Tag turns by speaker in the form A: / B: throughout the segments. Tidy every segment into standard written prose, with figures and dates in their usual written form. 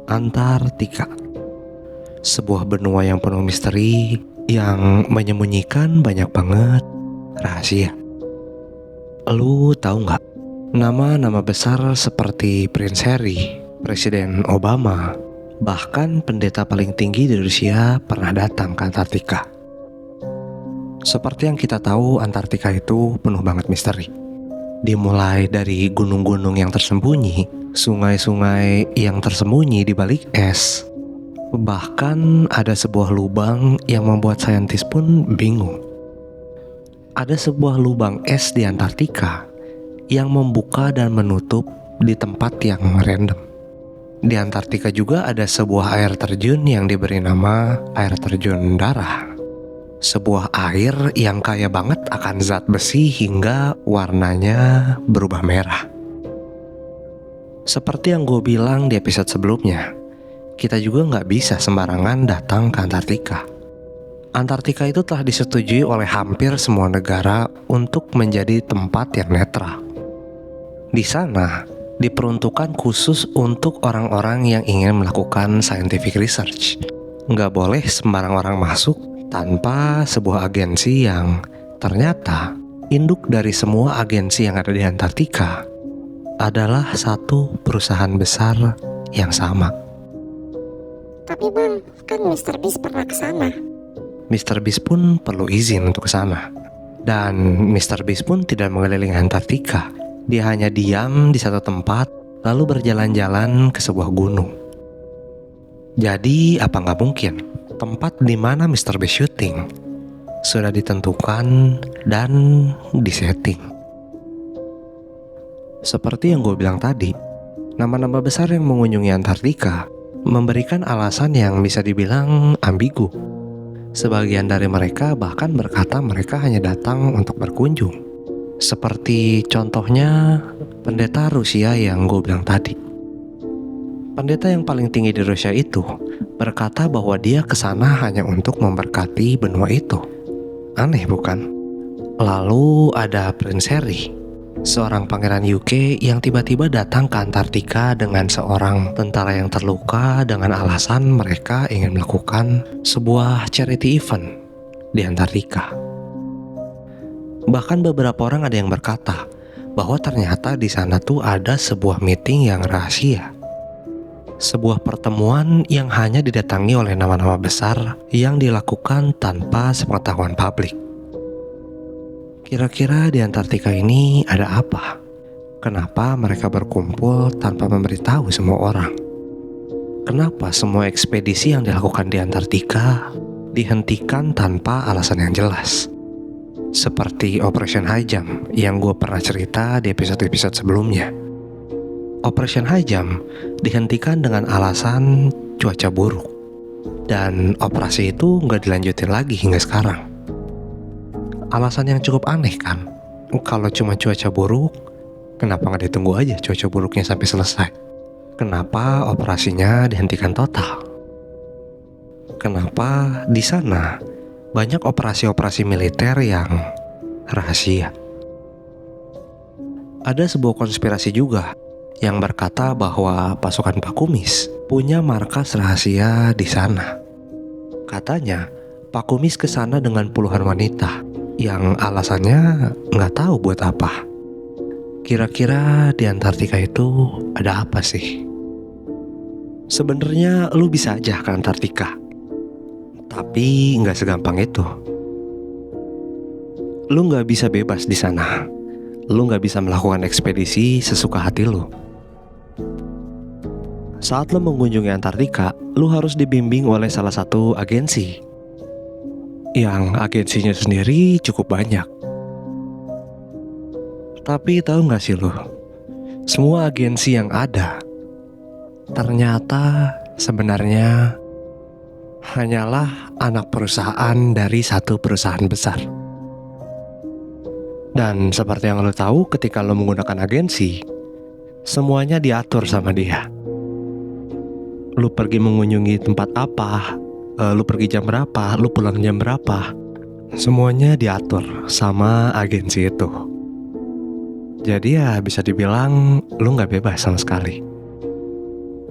A: Antartika. Sebuah benua yang penuh misteri, yang menyembunyikan banyak banget rahasia. Lu tahu nggak? Nama-nama besar seperti Prince Harry, Presiden Obama, bahkan pendeta paling tinggi di Rusia pernah datang ke Antartika. Seperti yang kita tahu, Antartika itu penuh banget misteri. Dimulai dari gunung-gunung yang tersembunyi, sungai-sungai yang tersembunyi di balik es. Bahkan ada sebuah lubang yang membuat saintis pun bingung. Ada sebuah lubang es di Antartika yang membuka dan menutup di tempat yang random. Di Antartika juga ada sebuah air terjun yang diberi nama air terjun darah. Sebuah air yang kaya banget akan zat besi hingga warnanya berubah merah. Seperti yang gue bilang di episode sebelumnya, kita juga nggak bisa sembarangan datang ke Antartika. Antartika itu telah disetujui oleh hampir semua negara untuk menjadi tempat yang netral. Di sana diperuntukkan khusus untuk orang-orang yang ingin melakukan scientific research. Nggak boleh sembarang orang masuk tanpa sebuah agensi yang ternyata induk dari semua agensi yang ada di Antartika adalah satu perusahaan besar yang sama.
B: Tapi Bang, kan Mr. Beast pernah ke sana.
A: Mr. Beast pun perlu izin untuk ke sana. Dan Mr. Beast pun tidak mengelilingi Antartika. Dia hanya diam di satu tempat, lalu berjalan-jalan ke sebuah gunung. Jadi, apa nggak mungkin tempat di mana Mr. Beast syuting sudah ditentukan dan disetting? Seperti yang gue bilang tadi, nama-nama besar yang mengunjungi Antartika memberikan alasan yang bisa dibilang ambigu. Sebagian dari mereka bahkan berkata mereka hanya datang untuk berkunjung. Seperti contohnya pendeta Rusia yang gue bilang tadi. Pendeta yang paling tinggi di Rusia itu berkata bahwa dia kesana hanya untuk memberkati benua itu. Aneh bukan? Lalu ada Prince Harry, seorang pangeran UK yang tiba-tiba datang ke Antartika dengan seorang tentara yang terluka dengan alasan mereka ingin melakukan sebuah charity event di Antartika. Bahkan beberapa orang ada yang berkata bahwa ternyata di sana tuh ada sebuah meeting yang rahasia. Sebuah pertemuan yang hanya didatangi oleh nama-nama besar yang dilakukan tanpa sepengetahuan publik. Kira-kira di Antartika ini ada apa? Kenapa mereka berkumpul tanpa memberitahu semua orang? Kenapa semua ekspedisi yang dilakukan di Antartika dihentikan tanpa alasan yang jelas? Seperti Operation Highjump yang gue pernah cerita di episode-episode sebelumnya. Operation Highjump dihentikan dengan alasan cuaca buruk. Dan operasi itu nggak dilanjutin lagi hingga sekarang. Alasan yang cukup aneh kan? Kalau cuma cuaca buruk, kenapa nggak ditunggu aja cuaca buruknya sampai selesai? Kenapa operasinya dihentikan total? Kenapa di sana banyak operasi-operasi militer yang rahasia? Ada sebuah konspirasi juga yang berkata bahwa pasukan Pak Kumis punya markas rahasia di sana. Katanya Pak Kumis ke sana dengan puluhan wanita yang alasannya nggak tahu buat apa. Kira-kira di Antartika itu ada apa sih? Sebenarnya lu bisa aja ke Antartika, tapi nggak segampang itu. Lu nggak bisa bebas di sana. Lu nggak bisa melakukan ekspedisi sesuka hati lu. Saat lu mengunjungi Antartika, lu harus dibimbing oleh salah satu agensi. Yang agensinya sendiri cukup banyak. Tapi tahu nggak sih lu, semua agensi yang ada ternyata sebenarnya hanyalah anak perusahaan dari satu perusahaan besar. Dan seperti yang lo tahu, ketika lo menggunakan agensi, semuanya diatur sama dia. Lo pergi mengunjungi tempat apa, lo pergi jam berapa, lo pulang jam berapa, semuanya diatur sama agensi itu. Jadi ya bisa dibilang lo gak bebas sama sekali.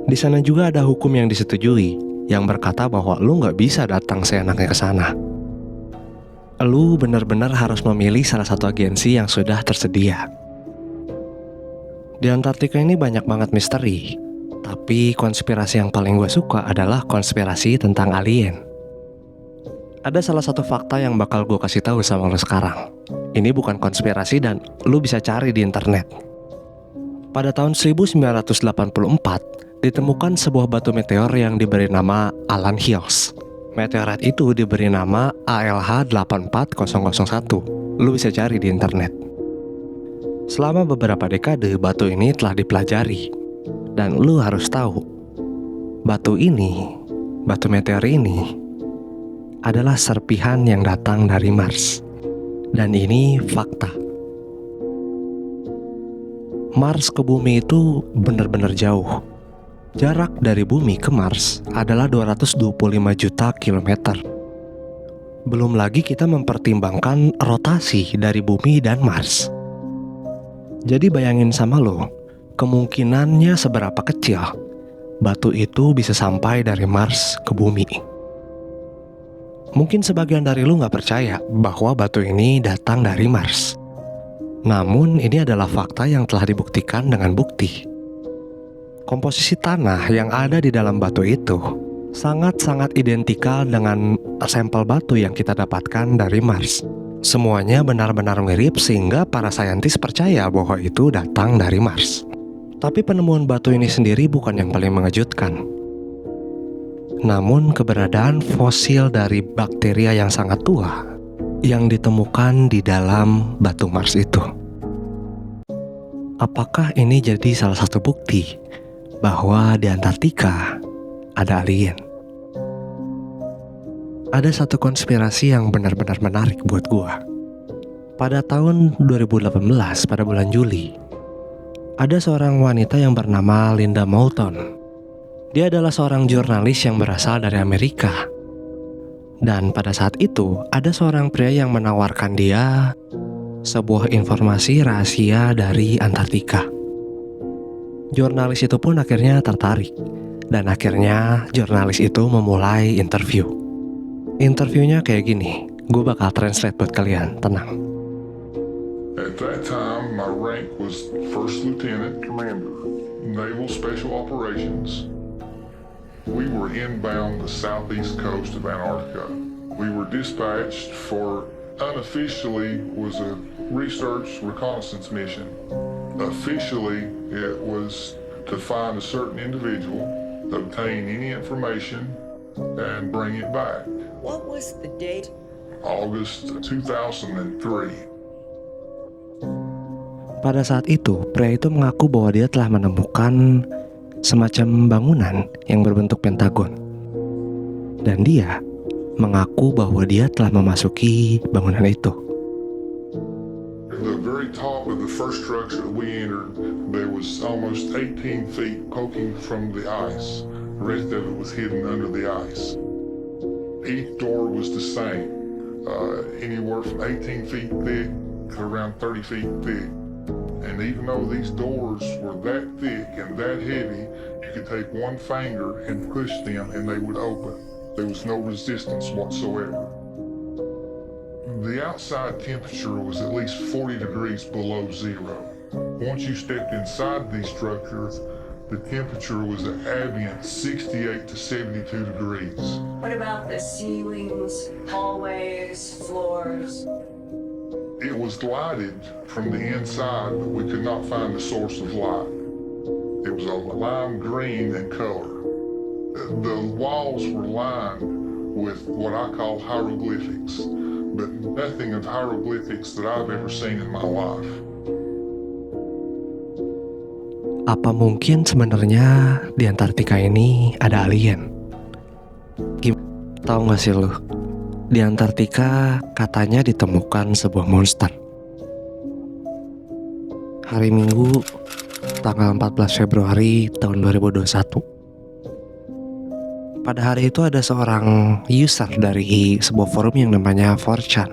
A: Di sana juga ada hukum yang disetujui, yang berkata bahwa lu nggak bisa datang seenaknya ke sana. Lu benar-benar harus memilih salah satu agensi yang sudah tersedia. Di Antartika ini banyak banget misteri, tapi konspirasi yang paling gue suka adalah konspirasi tentang alien. Ada salah satu fakta yang bakal gue kasih tahu sama lo sekarang. Ini bukan konspirasi dan lu bisa cari di internet. Pada tahun 1984, ditemukan sebuah batu meteor yang diberi nama Allan Hills. Meteorit itu diberi nama ALH 84001. Lu bisa cari di internet. Selama beberapa dekade, batu ini telah dipelajari. Dan lu harus tahu, batu meteor ini, adalah serpihan yang datang dari Mars. Dan ini fakta. Mars ke bumi itu benar-benar jauh. Jarak dari bumi ke Mars adalah 225 juta kilometer. Belum lagi kita mempertimbangkan rotasi dari bumi dan Mars. Jadi bayangin sama lo, kemungkinannya seberapa kecil batu itu bisa sampai dari Mars ke bumi. Mungkin sebagian dari lu gak percaya bahwa batu ini datang dari Mars. Namun ini adalah fakta yang telah dibuktikan dengan bukti. Komposisi tanah yang ada di dalam batu itu sangat-sangat identikal dengan sampel batu yang kita dapatkan dari Mars. Semuanya benar-benar mirip sehingga para saintis percaya bahwa itu datang dari Mars. Tapi penemuan batu ini sendiri bukan yang paling mengejutkan. Namun keberadaan fosil dari bakteria yang sangat tua yang ditemukan di dalam batu Mars itu. Apakah ini jadi salah satu bukti bahwa di Antartika ada alien? Ada satu konspirasi yang benar-benar menarik buat gua. Pada tahun 2018, pada bulan Juli, ada seorang wanita yang bernama Linda Moulton. Dia adalah seorang jurnalis yang berasal dari Amerika. Dan pada saat itu, ada seorang pria yang menawarkan dia sebuah informasi rahasia dari Antartika. Jurnalis itu pun akhirnya tertarik. Dan akhirnya jurnalis itu memulai interview. Interviewnya kayak gini. Gue bakal translate buat kalian, tenang.
C: At that time, my rank was First Lieutenant Commander, Naval Special Operations. We were inbound the southeast coast of Antarctica. We were dispatched for, unofficially, was a research reconnaissance mission. Officially, it was to find a certain individual, obtain any information, and bring it back.
D: What was the date?
C: August 2003.
A: Pada saat itu, pria itu mengaku bahwa dia telah menemukan semacam bangunan yang berbentuk pentagon. Dan dia mengaku bahwa dia telah memasuki bangunan itu.
C: The very top of the first structure that we entered, there was almost 18 feet poking from the ice. The rest of it was hidden under the ice. Each door was the same, anywhere from 18 feet thick to around 30 feet thick. And even though these doors were that thick and that heavy, you could take one finger and push them and they would open. There was no resistance whatsoever. The outside temperature was at least 40 degrees below zero. Once you stepped inside these structures, the temperature was an ambient 68 to 72 degrees.
D: What about the ceilings, hallways, floors?
C: It was lighted from the inside, but we could not find the source of light. It was a lime green in color. The walls were lined with what I call hieroglyphics, but nothing of hieroglyphics that I've ever seen in my life.
A: Apa mungkin sebenarnya di Antartika ini ada alien? Tahu gak sih lu? Di Antartika katanya ditemukan sebuah monster. Hari Minggu, tanggal 14 Februari tahun 2021. Pada hari itu ada seorang user dari sebuah forum yang namanya 4chan.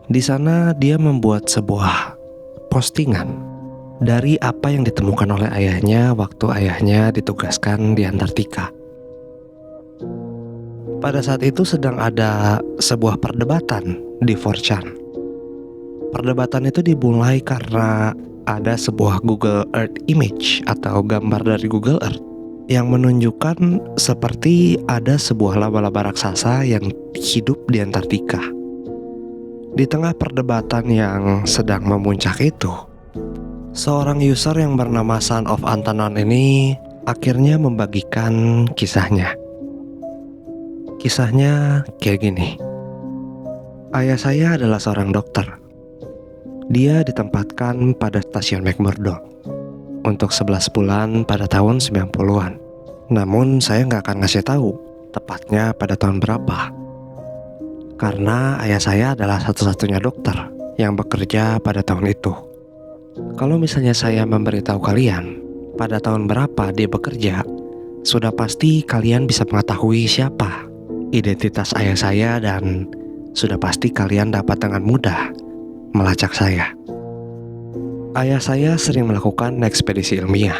A: Di sana dia membuat sebuah postingan dari apa yang ditemukan oleh ayahnya waktu ayahnya ditugaskan di Antartika. Pada saat itu sedang ada sebuah perdebatan di 4chan. Perdebatan itu dimulai karena ada sebuah Google Earth image atau gambar dari Google Earth yang menunjukkan seperti ada sebuah laba-laba raksasa yang hidup di Antartika. Di tengah perdebatan yang sedang memuncak itu, seorang user yang bernama Son of Antanon ini akhirnya membagikan kisahnya. Kisahnya kayak gini. Ayah saya adalah seorang dokter. Dia ditempatkan pada stasiun McMurdo untuk 11 bulan pada tahun 90-an. Namun saya nggak akan ngasih tahu tepatnya pada tahun berapa. Karena ayah saya adalah satu-satunya dokter yang bekerja pada tahun itu. Kalau misalnya saya memberitahu kalian pada tahun berapa dia bekerja, sudah pasti kalian bisa mengetahui siapa identitas ayah saya dan sudah pasti kalian dapat dengan mudah melacak saya. Ayah saya sering melakukan ekspedisi ilmiah.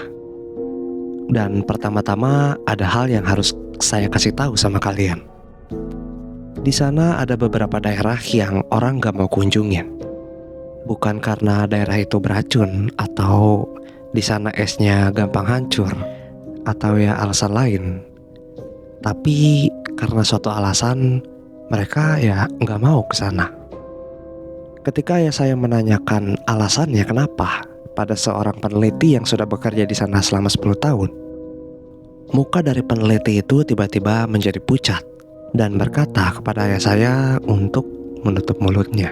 A: Dan pertama-tama ada hal yang harus saya kasih tahu sama kalian. Di sana ada beberapa daerah yang orang gak mau kunjungin. Bukan karena daerah itu beracun atau di sana esnya gampang hancur atau ya alasan lain. Tapi karena suatu alasan mereka ya gak mau ke sana. Ketika ya saya menanyakan alasannya kenapa pada seorang peneliti yang sudah bekerja di sana selama 10 tahun, muka dari peneliti itu tiba-tiba menjadi pucat dan berkata kepada ayah saya untuk menutup mulutnya.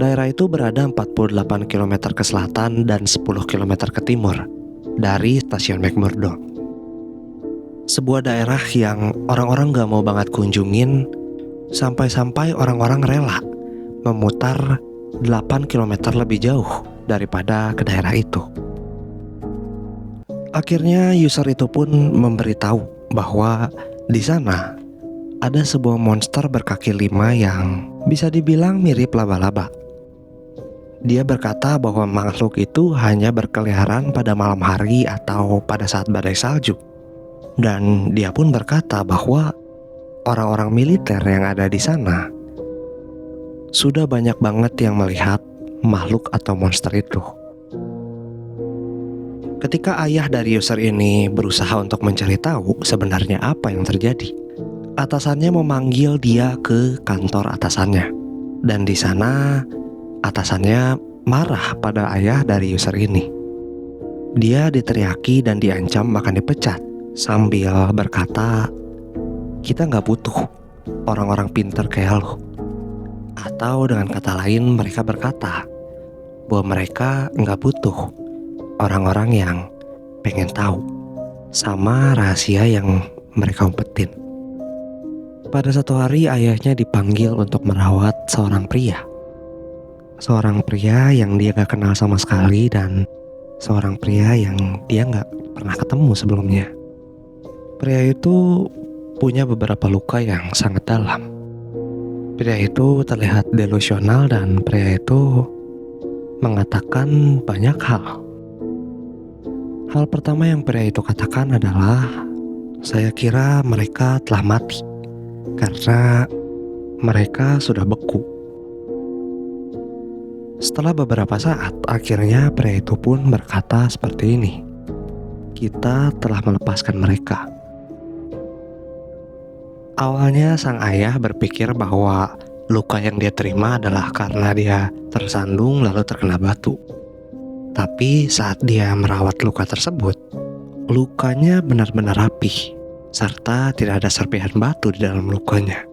A: Daerah itu berada 48 km ke selatan dan 10 km ke timur dari stasiun McMurdo. Sebuah daerah yang orang-orang gak mau banget kunjungin, sampai-sampai orang-orang rela memutar 8 km lebih jauh daripada ke daerah itu. Akhirnya user itu pun memberitahu bahwa di sana ada sebuah monster berkaki 5 yang bisa dibilang mirip laba-laba. Dia berkata bahwa makhluk itu hanya berkeliaran pada malam hari atau pada saat badai salju. Dan dia pun berkata bahwa orang-orang militer yang ada di sana sudah banyak banget yang melihat makhluk atau monster itu. Ketika ayah dari user ini berusaha untuk mencari tahu sebenarnya apa yang terjadi, atasannya memanggil dia ke kantor atasannya. Dan di sana atasannya marah pada ayah dari user ini. Dia diteriaki dan diancam akan dipecat sambil berkata, "Kita gak butuh orang-orang pintar kayak lo." Atau dengan kata lain mereka berkata bahwa mereka gak butuh orang-orang yang pengen tahu sama rahasia yang mereka umpetin. Pada satu hari ayahnya dipanggil untuk merawat seorang pria. Seorang pria yang dia gak kenal sama sekali dan seorang pria yang dia gak pernah ketemu sebelumnya. Pria itu punya beberapa luka yang sangat dalam. Pria itu terlihat delusional dan pria itu mengatakan banyak hal. Hal pertama yang pria itu katakan adalah, "Saya kira mereka telah mati karena mereka sudah beku." Setelah beberapa saat, akhirnya pria itu pun berkata seperti ini, "Kita telah melepaskan mereka." Awalnya sang ayah berpikir bahwa luka yang dia terima adalah karena dia tersandung lalu terkena batu. Tapi saat dia merawat luka tersebut, lukanya benar-benar rapih, serta tidak ada serpihan batu di dalam lukanya.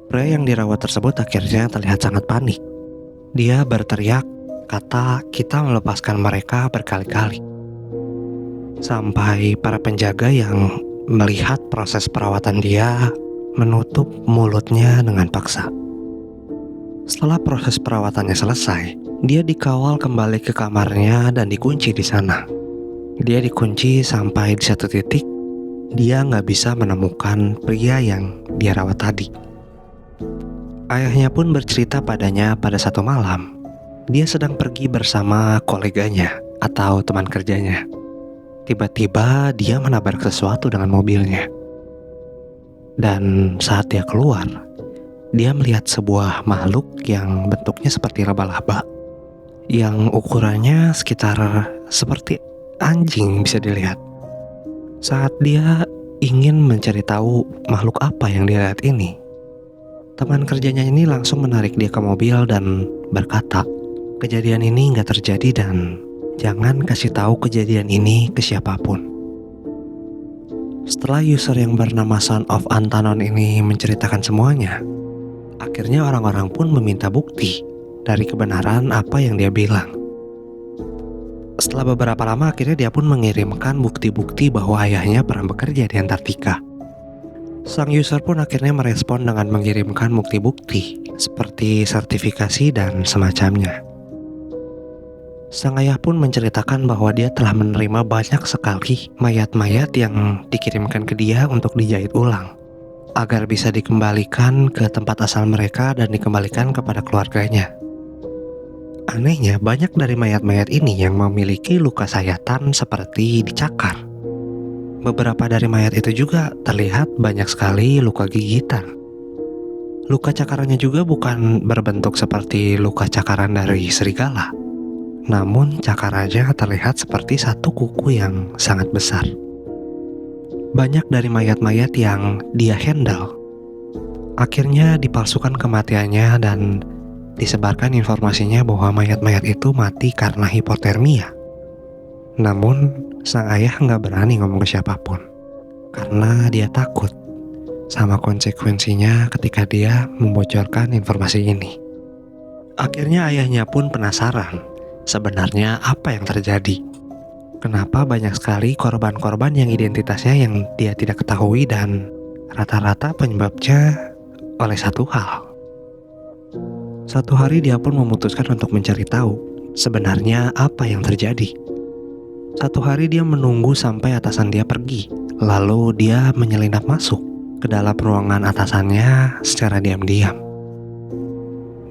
A: Pria yang dirawat tersebut akhirnya terlihat sangat panik. Dia berteriak, kata "kita melepaskan mereka" berkali-kali. Sampai para penjaga yang melihat proses perawatan dia menutup mulutnya dengan paksa. Setelah proses perawatannya selesai, dia dikawal kembali ke kamarnya dan dikunci di sana. Dia dikunci sampai di satu titik dia nggak bisa menemukan pria yang dia rawat tadi. Ayahnya pun bercerita padanya pada satu malam, Dia sedang pergi bersama koleganya atau teman kerjanya. Tiba-tiba dia menabrak sesuatu dengan mobilnya. Dan saat dia keluar, dia melihat sebuah makhluk yang bentuknya seperti laba-laba, yang ukurannya sekitar seperti anjing bisa dilihat. Saat dia ingin mencari tahu makhluk apa yang dia lihat ini, teman kerjanya ini langsung menarik dia ke mobil dan berkata, kejadian ini nggak terjadi dan jangan kasih tahu kejadian ini ke siapapun. Setelah user yang bernama Son of Antanon ini menceritakan semuanya, akhirnya orang-orang pun meminta bukti dari kebenaran apa yang dia bilang. Setelah beberapa lama akhirnya dia pun mengirimkan bukti-bukti bahwa ayahnya pernah bekerja di Antartika. Sang user pun akhirnya merespon dengan mengirimkan bukti-bukti seperti sertifikasi dan semacamnya. Sang ayah pun menceritakan bahwa dia telah menerima banyak sekali mayat-mayat yang dikirimkan ke dia untuk dijahit ulang, agar bisa dikembalikan ke tempat asal mereka dan dikembalikan kepada keluarganya. Anehnya, banyak dari mayat-mayat ini yang memiliki luka sayatan seperti dicakar. Beberapa dari mayat itu juga terlihat banyak sekali luka gigitan. Luka cakarannya juga bukan berbentuk seperti luka cakaran dari serigala, namun cakarannya terlihat seperti satu kuku yang sangat besar. Banyak dari mayat-mayat yang dia handle akhirnya dipalsukan kematiannya dan disebarkan informasinya bahwa mayat-mayat itu mati karena hipotermia. Namun sang ayah nggak berani ngomong ke siapapun karena dia takut sama konsekuensinya ketika dia membocorkan informasi ini. Akhirnya ayahnya pun penasaran sebenarnya apa yang terjadi. Kenapa banyak sekali korban-korban yang identitasnya yang dia tidak ketahui dan rata-rata penyebabnya oleh satu hal. Satu hari dia pun memutuskan untuk mencari tahu sebenarnya apa yang terjadi. Satu hari dia menunggu sampai atasan dia pergi, lalu dia menyelinap masuk ke dalam ruangan atasannya secara diam-diam.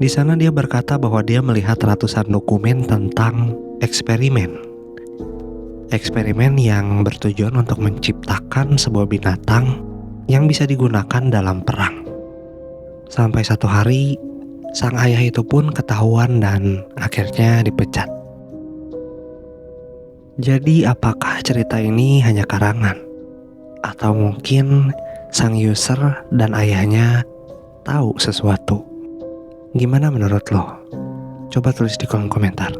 A: Di sana dia berkata bahwa dia melihat ratusan dokumen tentang eksperimen. Eksperimen yang bertujuan untuk menciptakan sebuah binatang yang bisa digunakan dalam perang. Sampai satu hari, sang ayah itu pun ketahuan dan akhirnya dipecat. Jadi apakah cerita ini hanya karangan? Atau mungkin sang user dan ayahnya tahu sesuatu? Gimana menurut lo? Coba tulis di kolom komentar.